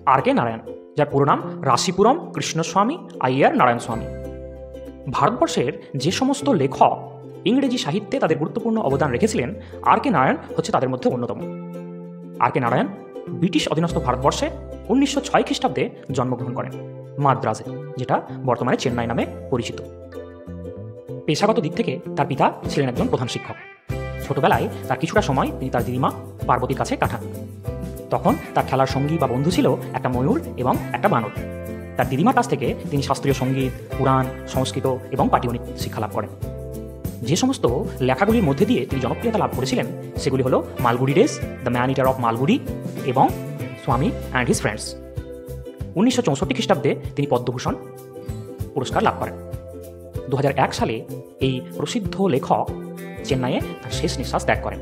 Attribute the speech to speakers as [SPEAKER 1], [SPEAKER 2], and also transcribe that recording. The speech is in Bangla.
[SPEAKER 1] আর কে নারায়ণ, যার পুরো নাম রাশিপুরম কৃষ্ণস্বামী আইয়ার নারায়ণ স্বামী। ভারতবর্ষের যে সমস্ত লেখক ইংরেজি সাহিত্যে তাদের গুরুত্বপূর্ণ অবদান রেখেছিলেন, আর কে নারায়ণ হচ্ছে তাদের মধ্যে অন্যতম। আর কে নারায়ণ ব্রিটিশ অধীনস্থ ভারতবর্ষে 1906 খ্রিস্টাব্দে জন্মগ্রহণ করেন মাদ্রাজে, যেটা বর্তমানে চেন্নাই নামে পরিচিত। পেশাগত দিক থেকে তার পিতা ছিলেন একজন প্রধান শিক্ষক। ছোটবেলায় তার কিছুটা সময় তিনি তার দিদিমা পার্বতীর কাছে কাটান। তখন তার খেলার সঙ্গী বা বন্ধু ছিল একটা ময়ূর এবং একটা বানর। তার দিদিমার কাছ থেকে তিনি শাস্ত্রীয় সঙ্গীত, পুরাণ, সংস্কৃত এবং পাটিগণিত শিক্ষা লাভ করেন। যে সমস্ত লেখাগুলির মধ্যে দিয়ে তিনি জনপ্রিয়তা লাভ করেছিলেন সেগুলি হলো Malgudi days, the man eater of Malgudi এবং স্বামী অ্যান্ড হিজ ফ্রেন্ডস। 1964 খ্রিস্টাব্দে তিনি পদ্মভূষণ পুরস্কার লাভ করেন। 2001 সালে এই প্রসিদ্ধ লেখক চেন্নাইয়ে তার শেষ নিঃশ্বাস ত্যাগ করেন।